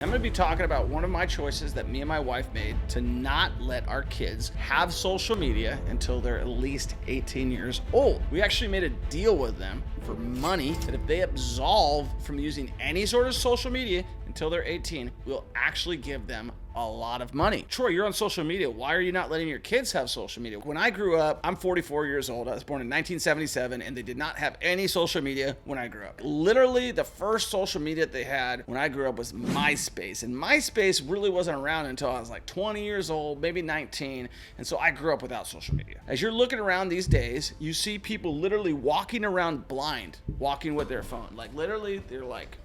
I'm going to be talking about one of my choices that me and my wife made to not let our kids have social media until they're at least 18 years old. We actually made a deal with them for money that if they absolve from using any sort of social media until they're 18, we'll actually give them a lot of money. Troy, you're on social media. Why are you not letting your kids have social media? When I grew up, I'm 44 years old. I was born in 1977, and they did not have any social media when I grew up. Literally, the first social media that they had when I grew up was MySpace. And MySpace really wasn't around until I was like 20 years old, maybe 19. And so I grew up without social media. As you're looking around these days, you see people literally walking around blind, walking with their phone. Like literally, they're like,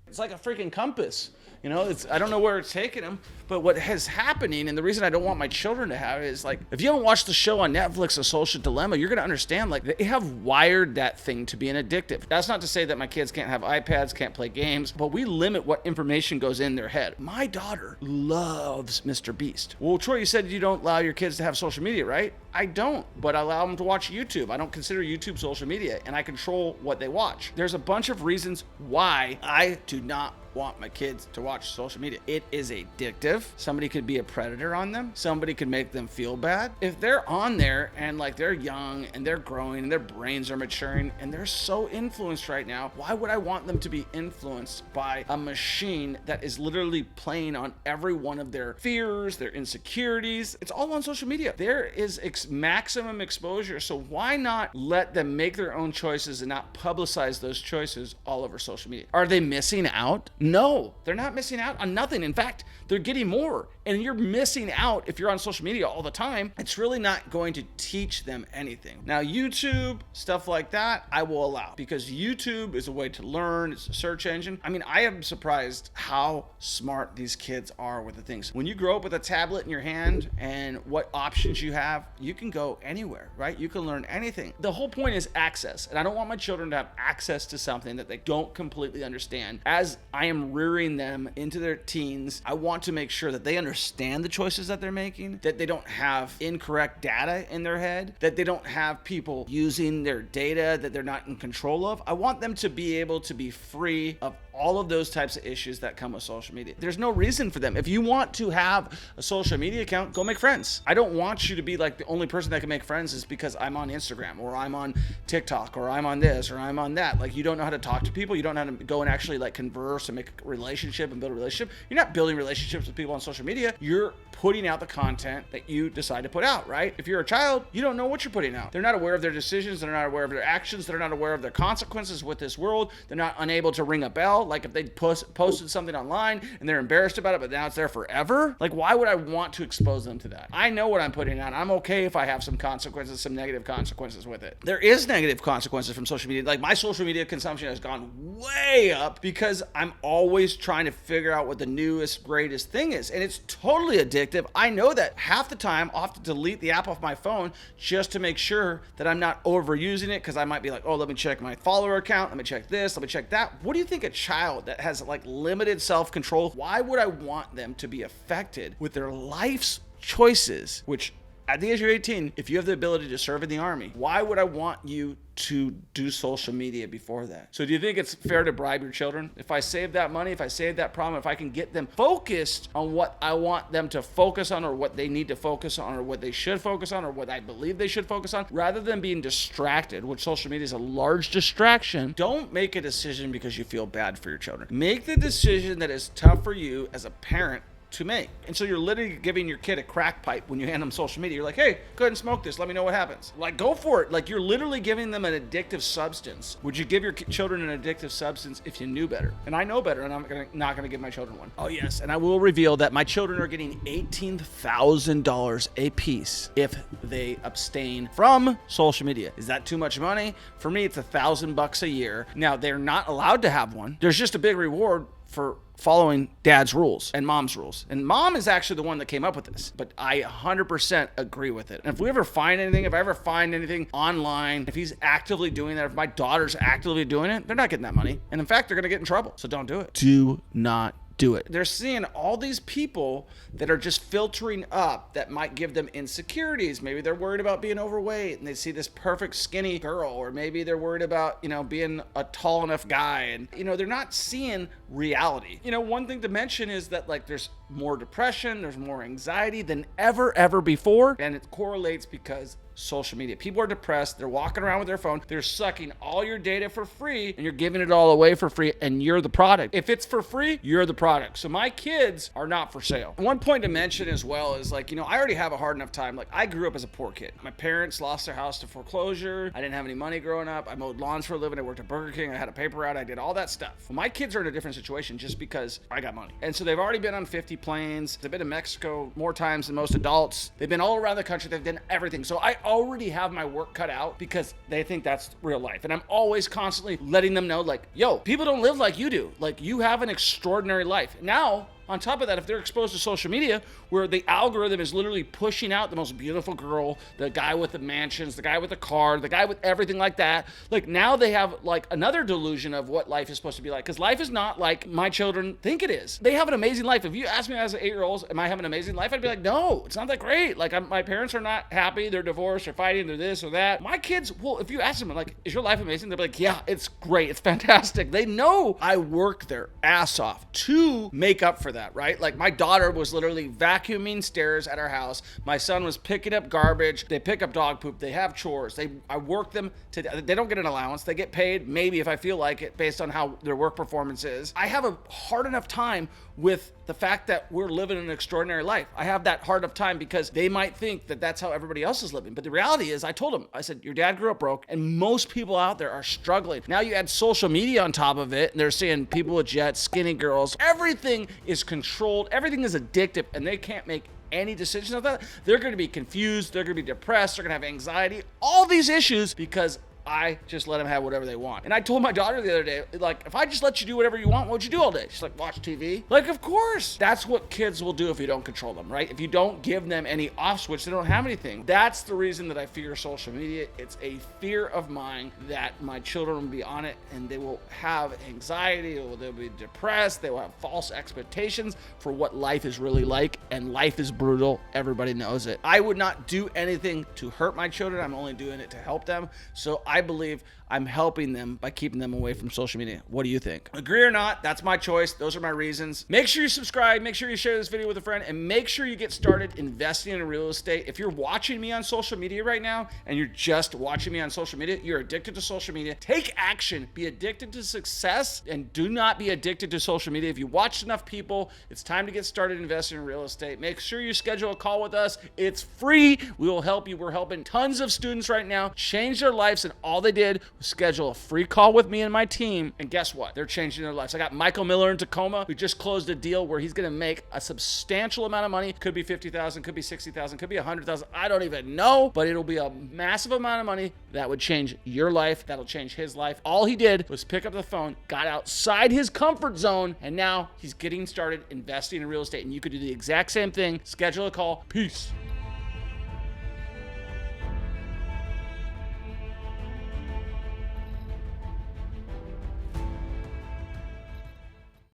it's like a freaking compass. You know, I don't know where it's taking them, but what is happening, and the reason I don't want my children to have it is like, if you haven't watched the show on Netflix, A Social Dilemma, you're going to understand, like, they have wired that thing to be an addictive. That's not to say that my kids can't have iPads, can't play games, but we limit what information goes in their head. My daughter loves Mr. Beast. Well, Troy, you said you don't allow your kids to have social media, right? I don't, but I allow them to watch YouTube. I don't consider YouTube social media, and I control what they watch. There's a bunch of reasons why I do not want my kids to watch social media. It is addictive. Somebody could be a predator on them. Somebody could make them feel bad. If they're on there and like they're young and they're growing and their brains are maturing and they're so influenced right now, why would I want them to be influenced by a machine that is literally playing on every one of their fears, their insecurities? It's all on social media. There is maximum exposure. So why not let them make their own choices and not publicize those choices all over social media? Are they missing out? No, they're not missing out on nothing. In fact, they're getting more. And you're missing out if you're on social media all the time. It's really not going to teach them anything. Now, YouTube, stuff like that, I will allow because YouTube is a way to learn. It's a search engine. I mean, I am surprised how smart these kids are with the things. When you grow up with a tablet in your hand and what options you have, you can go anywhere, right? You can learn anything. The whole point is access. And I don't want my children to have access to something that they don't completely understand. As I am rearing them into their teens, I want to make sure that they understand the choices that they're making, that they don't have incorrect data in their head, that they don't have people using their data that they're not in control of. I want them to be able to be free of all of those types of issues that come with social media. There's no reason for them. If you want to have a social media account, go make friends. I don't want you to be like the only person that can make friends is because I'm on Instagram or I'm on TikTok or I'm on this or I'm on that. Like, you don't know how to talk to people. You don't know how to go and actually like converse and make a relationship and build a relationship. You're not building relationships with people on social media. You're putting out the content that you decide to put out, right? If you're a child, you don't know what you're putting out. They're not aware of their decisions. They're not aware of their actions. They're not aware of their consequences with this world. They're not unable to ring a bell. Like if they posted something online and they're embarrassed about it, but now it's there forever. Like, why would I want to expose them to that? I know what I'm putting out. I'm okay if I have some consequences, some negative consequences with it. There is negative consequences from social media. Like, my social media consumption has gone way up because I'm always trying to figure out what the newest, greatest thing is. And it's totally addictive. I know that half the time I'll have to delete the app off my phone just to make sure that I'm not overusing it, because I might be like, oh, let me check my follower account. Let me check this. Let me check that. What do you think a child that has like limited self-control, why would I want them to be affected with their life's choices, which at the age of 18, if you have the ability to serve in the army, why would I want you to do social media before that? So do you think it's fair to bribe your children? If I save that money, if I save that problem, if I can get them focused on what I want them to focus on, or what they need to focus on, or what they should focus on, or what I believe they should focus on, rather than being distracted, which social media is a large distraction, don't make a decision because you feel bad for your children. Make the decision that is tough for you as a parent to make. And so you're literally giving your kid a crack pipe when you hand them social media. You're like, hey, go ahead and smoke this. Let me know what happens. Like, go for it. Like, you're literally giving them an addictive substance. Would you give your children an addictive substance if you knew better? And I know better, and I'm not gonna give my children one. Oh yes, and I will reveal that my children are getting $18,000 a piece if they abstain from social media. Is that too much money? For me, it's $1,000 a year. Now, they're not allowed to have one. There's just a big reward for following dad's rules and mom's rules. And mom is actually the one that came up with this, but I 100% agree with it. And if we ever find anything, if I ever find anything online, if he's actively doing that, if my daughter's actively doing it, they're not getting that money. And in fact, they're going to get in trouble. So don't do it. Do not do it. They're seeing all these people that are just filtering up that might give them insecurities. Maybe they're worried about being overweight and they see this perfect skinny girl, or maybe they're worried about, being a tall enough guy. And, they're not seeing reality. You know, one thing to mention is that like there's more depression, there's more anxiety than ever before, and it correlates because social media. People are depressed, they're walking around with their phone, they're sucking all your data for free, and you're giving it all away for free, and you're the product. If it's for free, you're the product. So my kids are not for sale. One point to mention as well is like, you know, I already have a hard enough time. Like, I grew up as a poor kid. My parents lost their house to foreclosure. I didn't have any money growing up. I mowed lawns for a living. I worked at Burger King. I had a paper route. I did all that stuff. Well, my kids are in a different situation just because I got money. And so they've already been on 50 planes. They've been to Mexico more times than most adults. They've been all around the country. They've done everything. So I already have my work cut out because they think that's real life. And I'm always constantly letting them know, like, yo, people don't live like you do. Like, you have an extraordinary life. Now, on top of that, if they're exposed to social media where the algorithm is literally pushing out the most beautiful girl, the guy with the mansions, the guy with the car, the guy with everything like that, like now they have like another delusion of what life is supposed to be like, because life is not like my children think it is. They have an amazing life. If you ask me as an 8-year-old, am I having an amazing life? I'd be like, no, it's not that great. Like, my parents are not happy. They're divorced, they're fighting, they're this or that. My kids, well, if you ask them, like, is your life amazing? They'll be like, yeah, it's great. It's fantastic. They know I work their ass off to make up for that, right? Like, my daughter was literally vacuuming stairs at our house. My son was picking up garbage. They pick up dog poop. They have chores. I work them to, they don't get an allowance. They get paid maybe if I feel like it based on how their work performance is. I have a hard enough time with the fact that we're living an extraordinary life. I have that hard of time because they might think that that's how everybody else is living. But the reality is, I told them, I said, your dad grew up broke, and most people out there are struggling. Now you add social media on top of it, and they're seeing people with jets, skinny girls. Everything is controlled. Everything is addictive, and they can't make any decisions of that. They're going to be confused. They're going to be depressed. They're going to have anxiety. All these issues because I just let them have whatever they want. And I told my daughter the other day, like, if I just let you do whatever you want, what would you do all day? She's like, watch TV. Like, of course. That's what kids will do if you don't control them, right? If you don't give them any off switch, they don't have anything. That's the reason that I fear social media. It's a fear of mine that my children will be on it and they will have anxiety, or they'll be depressed. They will have false expectations for what life is really like. And life is brutal. Everybody knows it. I would not do anything to hurt my children. I'm only doing it to help them. So I believe I'm helping them by keeping them away from social media. What do you think? Agree or not, that's my choice. Those are my reasons. Make sure you subscribe. Make sure you share this video with a friend, and make sure you get started investing in real estate. If you're watching me on social media right now and you're just watching me on social media, you're addicted to social media. Take action. Be addicted to success, and do not be addicted to social media. If you watched enough people, it's time to get started investing in real estate. Make sure you schedule a call with us. It's free. We will help you. We're helping tons of students right now change their lives, and all they did was schedule a free call with me and my team, and guess what? They're changing their lives. I got Michael Miller in Tacoma. We just closed a deal where he's going to make a substantial amount of money. Could be 50,000, could be 60,000, could be 100,000. I don't even know, but it'll be a massive amount of money that would change your life. That'll change his life. All he did was pick up the phone, got outside his comfort zone, and now he's getting started investing in real estate. And you could do the exact same thing. Schedule a call. Peace.